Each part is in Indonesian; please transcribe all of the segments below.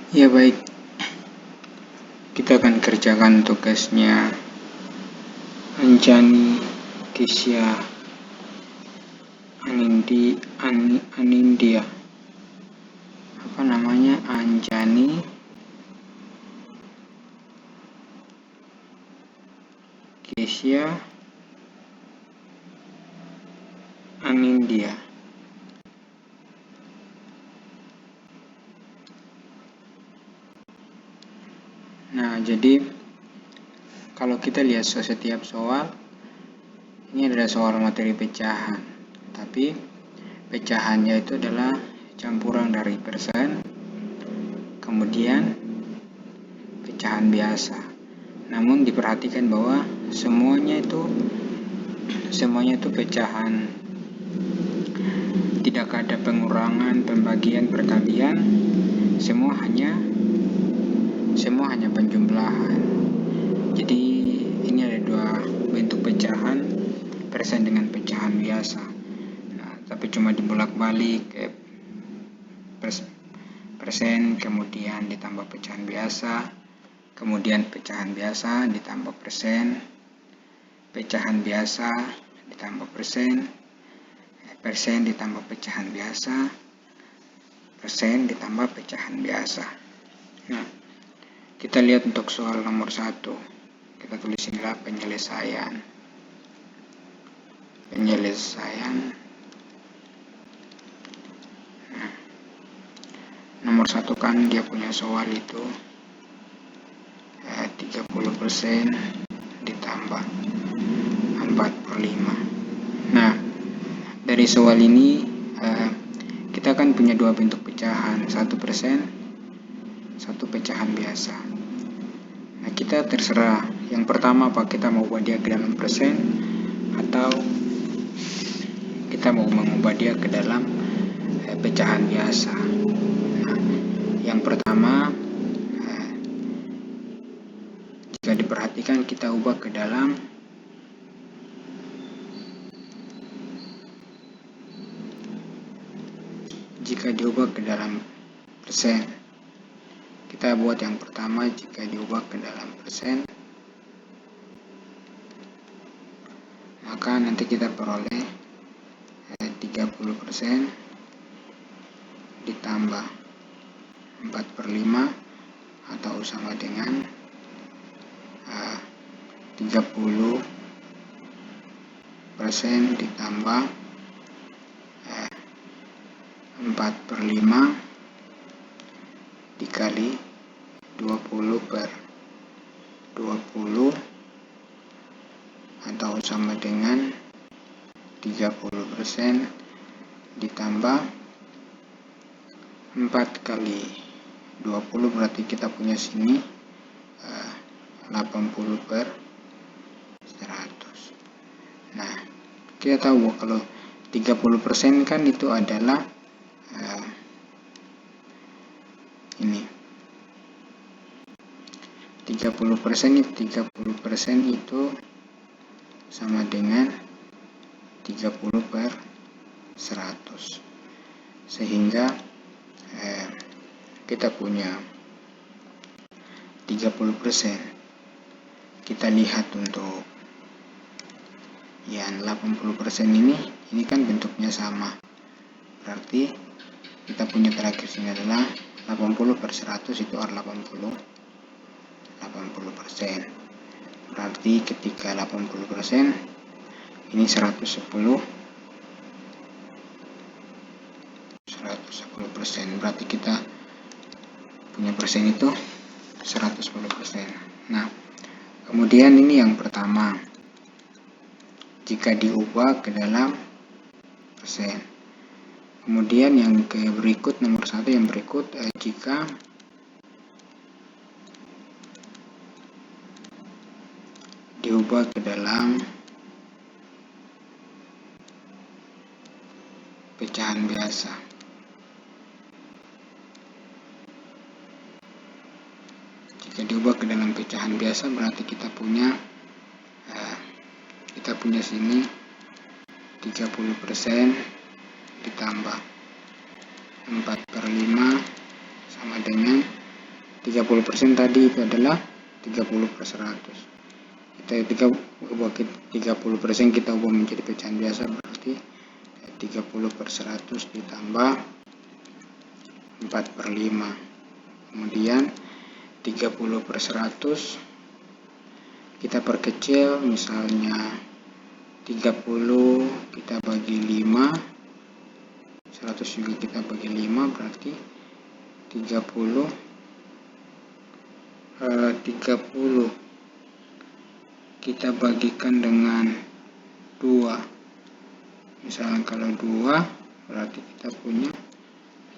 Ya baik, kita akan kerjakan tugasnya Anjani Kesya Anindya. Anjani Kesya Anindya. Nah, jadi kalau kita lihat setiap soal, ini adalah soal materi pecahan, tapi pecahannya itu adalah campuran dari persen, kemudian pecahan biasa. Namun diperhatikan bahwa semuanya itu pecahan, tidak ada pengurangan, pembagian, perkalian, semua hanya penjumlahan. Jadi ini ada dua bentuk pecahan, persen dengan pecahan biasa. Nah, tapi cuma dibolak-balik persen, kemudian ditambah pecahan biasa, kemudian pecahan biasa ditambah persen, pecahan biasa ditambah persen, persen ditambah pecahan biasa, persen ditambah pecahan biasa. Nah, kita lihat untuk soal nomor 1. Kita tulis inilah penyelesaian. Nah, nomor 1 kan dia punya soal itu 30% ditambah 4/5. Nah, dari soal ini kita kan punya dua bentuk pecahan, 1%, satu pecahan biasa. Nah, kita terserah. Yang pertama apa kita mau ubah dia ke dalam persen atau kita mau mengubah dia ke dalam pecahan biasa. Nah, yang pertama jika diperhatikan kita ubah ke dalam persen. Kita buat yang pertama jika diubah ke dalam persen, maka nanti kita peroleh 30% ditambah 4/5 atau sama dengan 30% ditambah 4/5 dikali 20/20 atau sama dengan 30% ditambah 4 kali 20, berarti kita punya sini 80/100. Nah, kita tahu kalau 30% kan itu adalah ini 30% itu sama dengan 30/100, sehingga kita punya 30%. Kita lihat untuk yang 80% ini kan bentuknya sama, berarti kita punya terakhir sini adalah 80/100 itu adalah 80%. Berarti ketika 80% ini 110%, berarti kita punya persen itu 110%. Nah, kemudian ini yang pertama jika diubah ke dalam persen. Kemudian yang berikut, nomor 1 yang berikut, jika diubah ke dalam pecahan biasa. Jika diubah ke dalam pecahan biasa berarti kita punya sini 30% ditambah 4/5 sama dengan 30% tadi itu adalah 30/100. Kita 30% kita ubah menjadi pecahan biasa, berarti 30/100 ditambah 4/5. Kemudian 30/100 kita perkecil, misalnya 30 kita bagi 5, 100 juga kita bagi 5, berarti 30 kita bagikan dengan 2. Misalnya kalau 2 berarti kita punya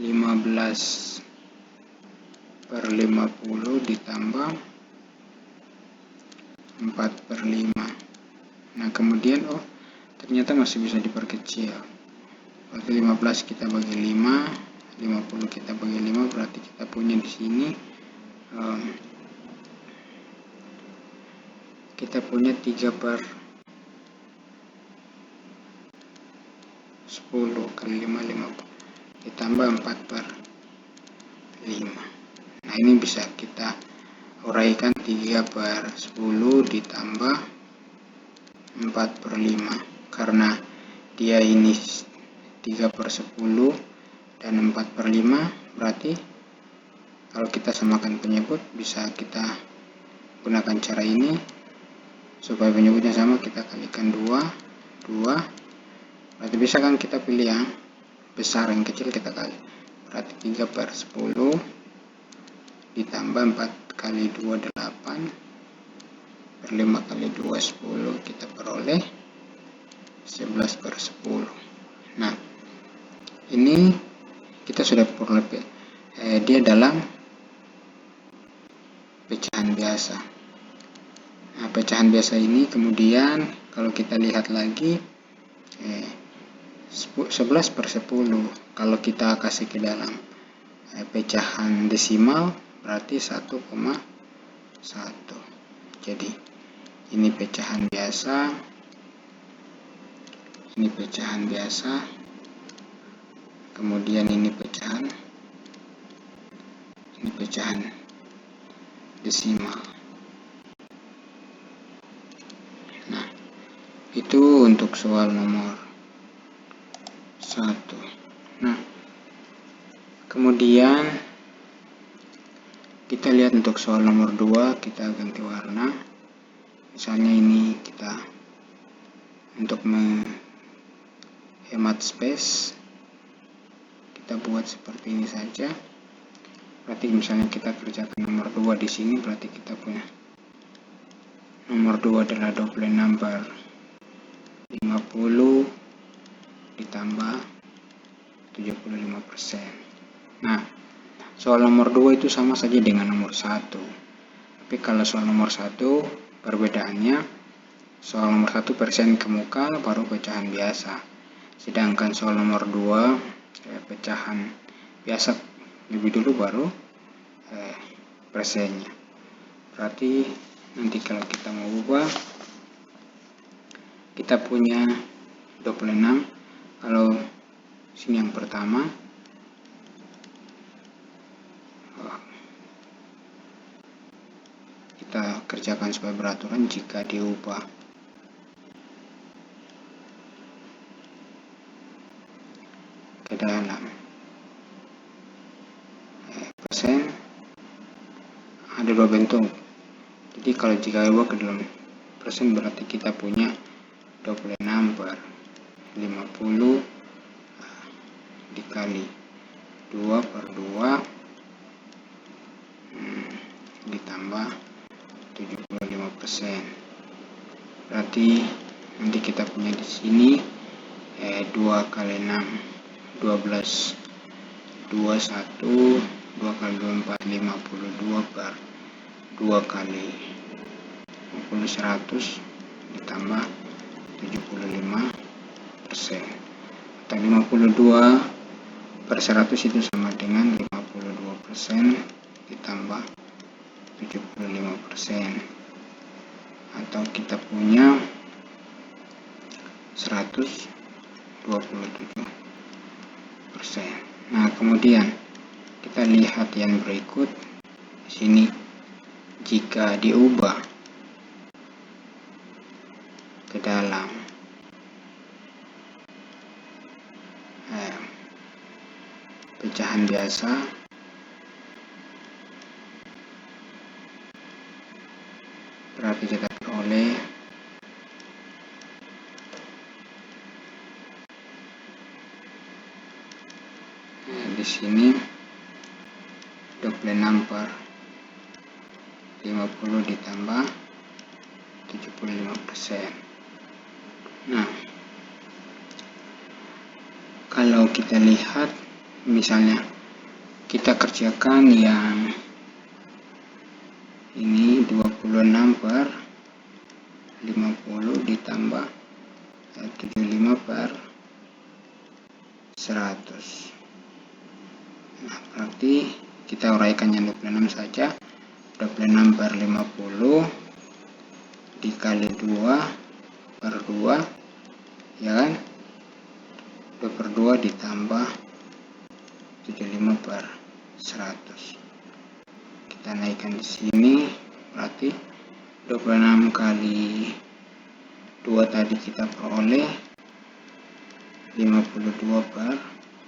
15/50 ditambah 4/5. Nah kemudian ternyata masih bisa diperkecil, berarti 15 kita bagi 5, 50 kita bagi 5, berarti kita punya di sini kita punya 3/10 kali 5, 50 ditambah 4/5. Nah ini bisa kita uraikan 3/10 ditambah 4/5, karena dia ini 3/10 dan 4/5, berarti kalau kita samakan penyebut bisa kita gunakan cara ini. Supaya penyebutnya sama, kita kalikan 2, berarti bisa kan kita pilih yang besar, yang kecil kita kali, berarti 3/10 ditambah 4 kali 2 8, per 5 kali 2 10, kita peroleh 11/10. Nah ini kita sudah peroleh dia dalam pecahan biasa. Nah, pecahan biasa ini kemudian kalau kita lihat lagi 11/10, kalau kita kasih ke dalam pecahan desimal berarti 1,1. Jadi ini pecahan biasa, ini pecahan biasa, kemudian ini pecahan desimal. Nah itu untuk soal nomor 1. Nah kemudian kita lihat untuk soal nomor 2, kita ganti warna. Misalnya ini kita untuk menghemat space, kita buat seperti ini saja. Berarti misalnya kita kerjakan nomor 2 di sini, berarti kita punya nomor 2 adalah double number 50 ditambah 75%. Nah soal nomor 2 itu sama saja dengan nomor 1. Tapi kalau soal nomor 1 perbedaannya, soal nomor 1 persen ke muka baru pecahan biasa. Sedangkan soal nomor 2 pecahan biasa lebih dulu baru persennya. Berarti nanti kalau kita mau ubah, kita punya 26. Kalau sini yang pertama, kita kerjakan sebagai peraturan. Jika diubah ke dalam persen, ada 2 bentuk. Jadi kalau jika diubah ke dalam persen, berarti kita punya 26/50 dikali 2/2 ditambah 75%. Berarti nanti kita punya di sini 2 kali 6 12, 21, 2 kali 24 52 per 2 kali 50 100 ditambah 75%. Atau 52/100 itu sama dengan 52% ditambah 75%, atau kita punya 127%. Nah kemudian kita lihat yang berikut, sini jika diubah ke dalam pecahan biasa, berarti kita peroleh di sini 26 per 50 ditambah 75%. Nah, kalau kita lihat misalnya kita kerjakan yang ini 26 per 50 ditambah 75 per 100. Nah, berarti kita uraikan yang 26 saja. 26 per 50 dikali 2 per 2, ya kan? 2 per 2 ditambah 75 per 100. Kita naikkan di sini, berarti 26 kali 2 tadi kita peroleh 52 per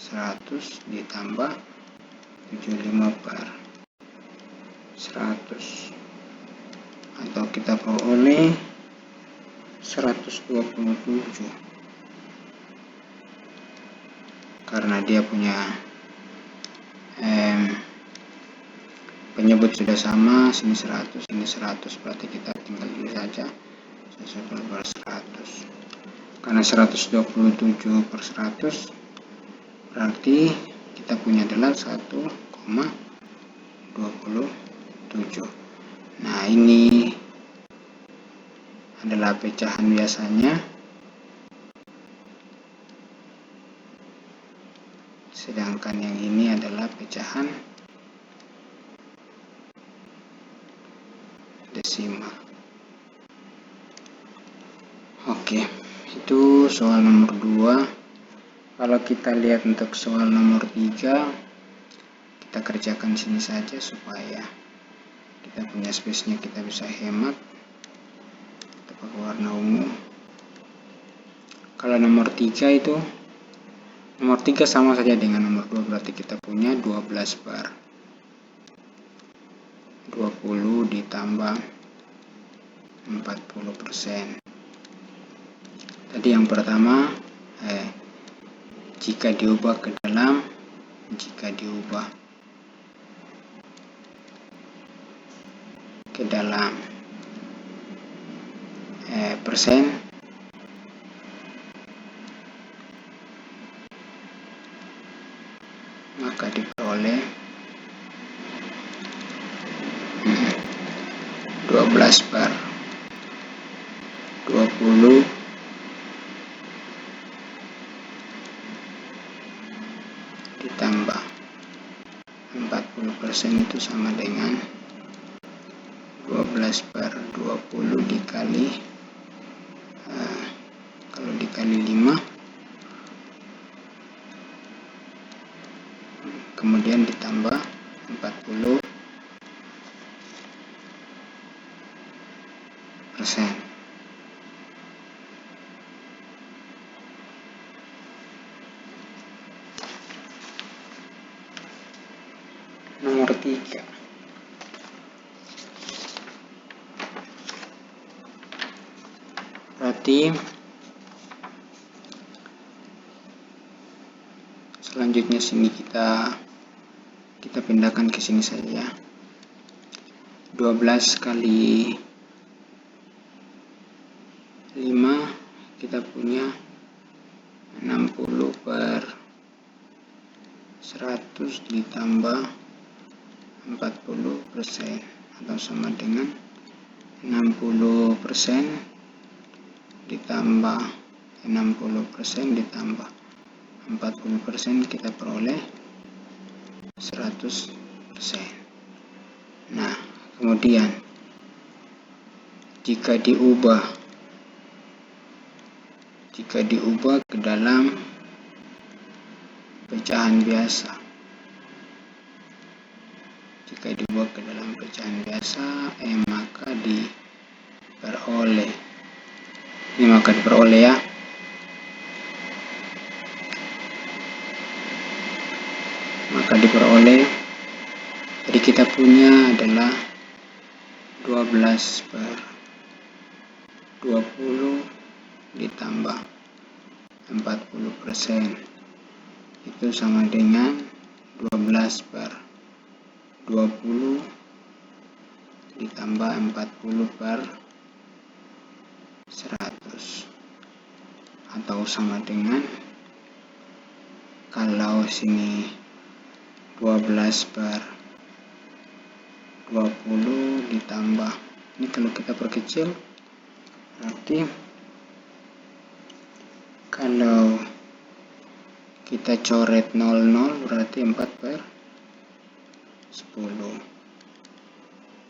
100 ditambah 75 per 100, atau kita peroleh 127, karena dia punya penyebut sudah sama, sini 100, sini 100, berarti kita tinggal pilih saja 1 per 100. Karena 127 per 100 berarti kita punya adalah 1,27. Nah, ini adalah pecahan biasanya, sedangkan yang ini adalah pecahan desimal. Oke, itu soal nomor 2. Kalau kita lihat untuk soal nomor 3, kita kerjakan sini saja supaya kita punya space-nya, kita bisa hemat. Kita pakai warna ungu. Kalau nomor 3 itu, nomor 3 sama saja dengan nomor 2, berarti kita punya 12 per 20 ditambah 40%. Tadi yang pertama, jika diubah ke dalam persen, maka diperoleh 12 per 20 ditambah 40% itu sama dengan 12 per 20 dikali kalau dikali 5, kemudian ditambah 40%. Nomor 3. Berarti selanjutnya sini kita pindahkan ke sini saja. 12 kali 5 kita punya 60 per 100 ditambah 40%, atau sama dengan 60% ditambah 40%, kita peroleh 100%. Nah, kemudian jika diubah ke dalam pecahan biasa, biasa, maka diperoleh. Ini maka diperoleh ya. Maka diperoleh. Jadi kita punya adalah 12 per 20 ditambah 40%. Itu sama dengan 12 per 20 ditambah 40 per 100. Atau sama dengan, kalau sini 12 per 20 ditambah, ini kalau kita perkecil berarti kalau kita coret 00 berarti 4 per 10.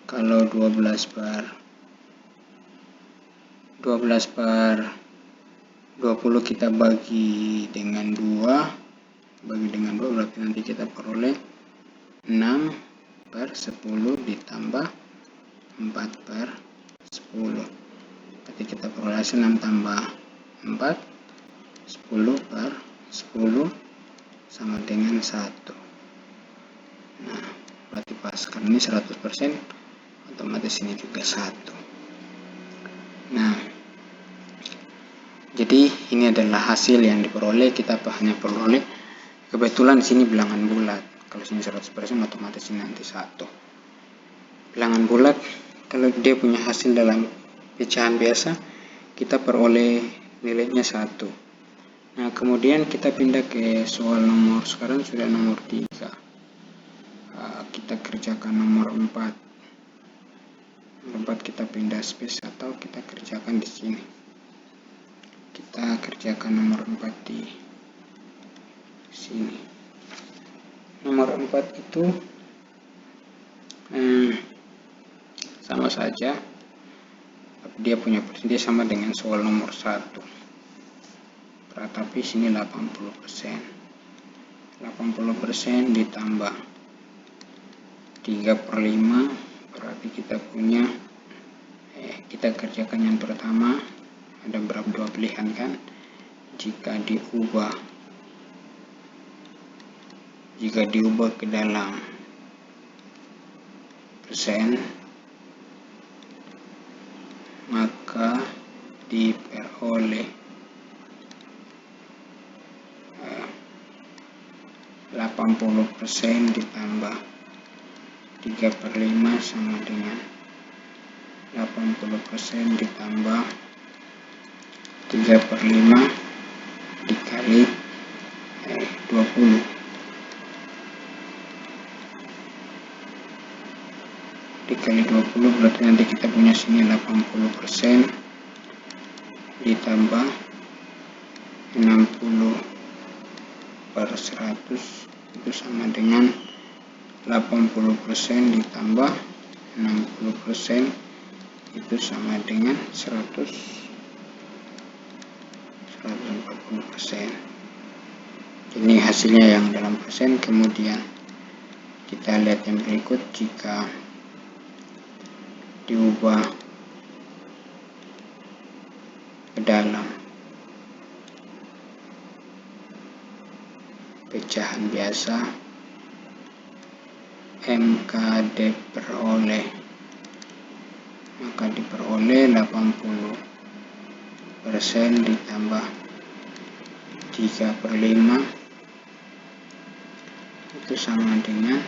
Kalau 12 per 20 kita bagi dengan 2 berarti nanti kita peroleh 6 per 10 ditambah 4 per 10. Berarti kita peroleh hasil 6 tambah 4, 10 per 10 sama dengan 1. Nah, berarti pas karena ini 100%, otomatis ini juga 1. Nah, jadi ini adalah hasil yang diperoleh. Kita hanya peroleh, kebetulan sini bilangan bulat. Kalau sini 100%, otomatis ini nanti 1. Bilangan bulat, kalau dia punya hasil dalam pecahan biasa, kita peroleh nilainya 1. Nah, kemudian kita pindah ke soal nomor, sekarang sudah nomor 3. Kita kerjakan nomor 4. Nomor 4 kita pindah space atau kita kerjakan di sini. Kita kerjakan nomor 4 di sini. Nomor 4 itu sama saja, dia punya persentase sama dengan soal nomor 1. Tapi sini 80%. 80% ditambah 3/5 berarti kita punya, kita kerjakan yang pertama, ada berapa, 2 pilihan kan. Jika diubah ke dalam persen, maka diperoleh 80% ditambah 3/5 sama dengan 80% ditambah 3/5 dikali 20. Dikali 20 berarti nanti kita punya sini 80% ditambah 60 per 100 itu sama dengan 80% ditambah 60% itu sama dengan 140%. Ini hasilnya yang dalam persen. Kemudian kita lihat yang berikut, jika diubah ke dalam pecahan biasa, MK diperoleh, maka diperoleh 80% ditambah 3/5 itu sama dengan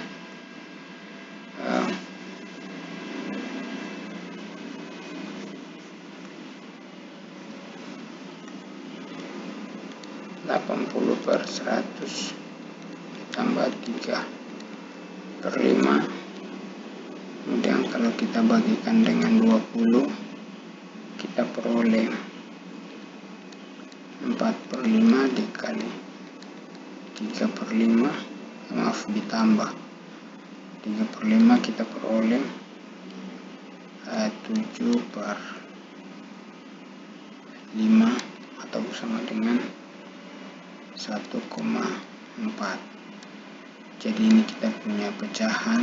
80/100 ditambah 3/5. Kemudian kalau kita bagikan dengan 20, kita peroleh 4/5 dikali 3/5, ditambah 3/5, kita peroleh 7/5 atau sama dengan 1,4. Jadi ini kita punya pecahan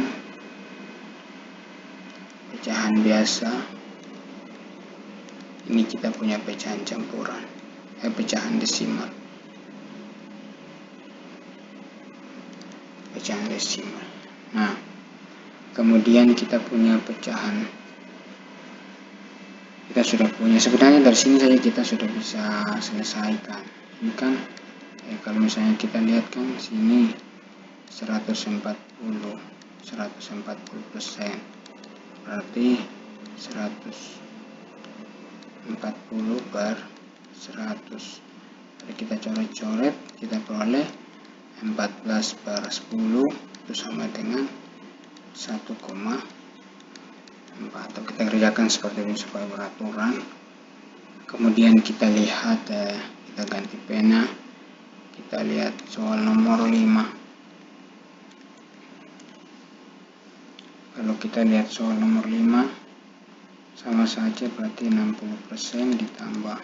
pecahan biasa. Ini kita punya pecahan campuran, pecahan desimal. Pecahan desimal. Nah, kemudian kita punya pecahan. Kita sudah punya, sebenarnya dari sini saja kita sudah bisa selesaikan. Ini kan kalau misalnya kita lihat kan sini 140%, berarti 140 per 100. Jadi kita coret-coret, kita peroleh 14 per 10 itu sama dengan 1,4. Atau kita kerjakan seperti ini supaya beraturan. Kemudian kita lihat, kita ganti pena, kita lihat soal nomor 5. Kalau kita lihat soal nomor 5, sama saja, berarti 60% ditambah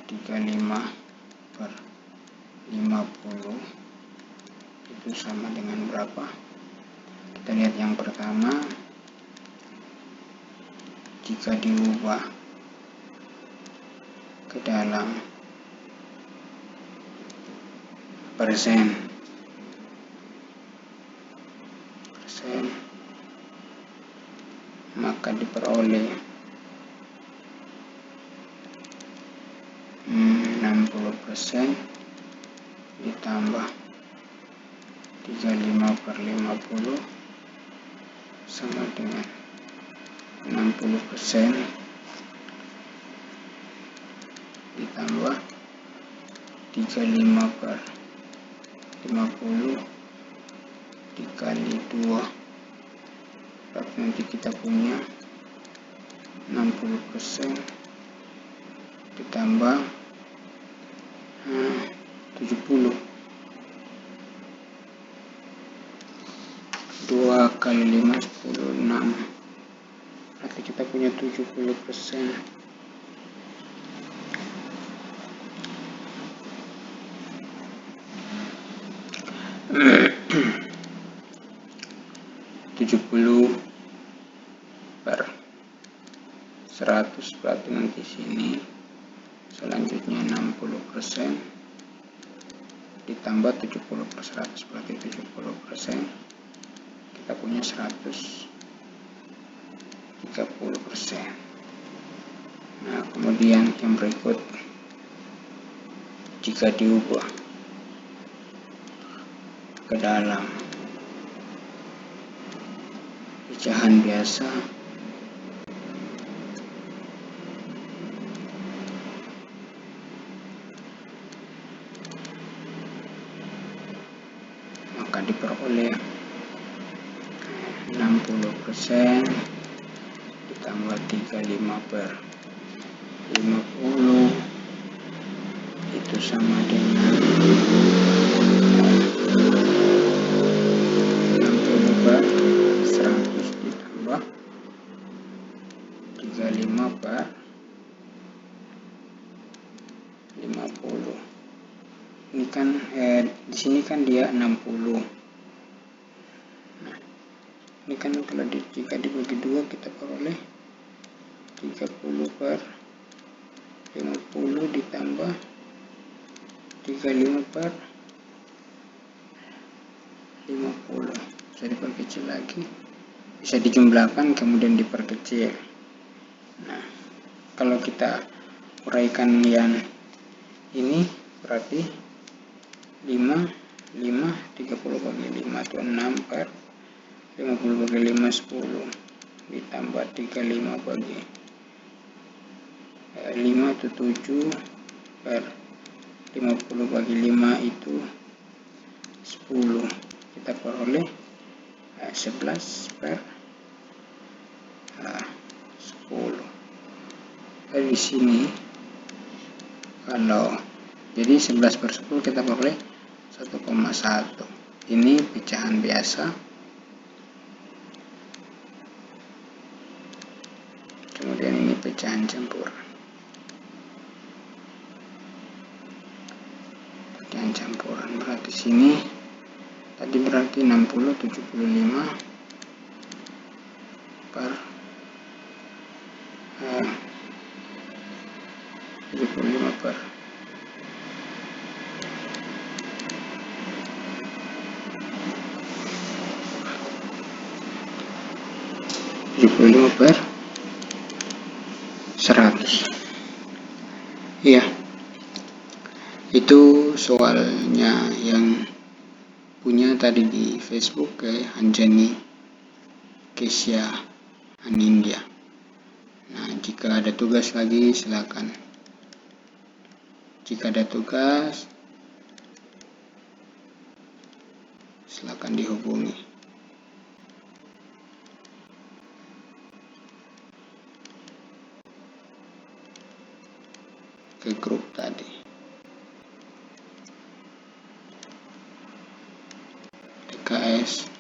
35 per 50 itu sama dengan berapa? Kita lihat yang pertama, jika diubah ke dalam persen, maka diperoleh 60% ditambah 35 per 50 sama dengan 60% ditambah 35 per 50 dikali 2, berarti nanti kita punya 60% ditambah 70. 2 kali 5 10, 6, berarti kita punya 70%. 70 per 100, berarti nanti sini selanjutnya 60% ditambah 70 per 100, berarti 70%, kita punya 130%. Nah, kemudian yang berikut, jika diubah ke dalam pecahan biasa, maka diperoleh 60% ditambah 35 per 50 itu sama dengan 60 per 100 ditambah 35 per 50. Ini kan di sini kan dia 60. Nah, ini kan kalau jika dibagi 2 kita peroleh 30 per 50 ditambah 35 per 50. Bisa diperkecil lagi, bisa dijumlahkan kemudian diperkecil. Nah, kalau kita uraikan yang ini berarti 5 30 bagi 5 itu 6 per 50 bagi 5 10 ditambah 35 bagi 5 itu 7 per 50 bagi 5 itu 10, kita peroleh 11 per 10. Dari sini kalau jadi 11 per 10 kita peroleh 1,1. Ini pecahan biasa. Kemudian ini pecahan campuran. Pecahan campuran berarti sini tadi berarti 60 75 over. Per 100. Iya, itu soalnya yang punya tadi di Facebook, Anjani Kesya Anindya. Nah, jika ada tugas lagi silakan. Jika ada tugas silakan dihubungi. Ke grup tadi. DKS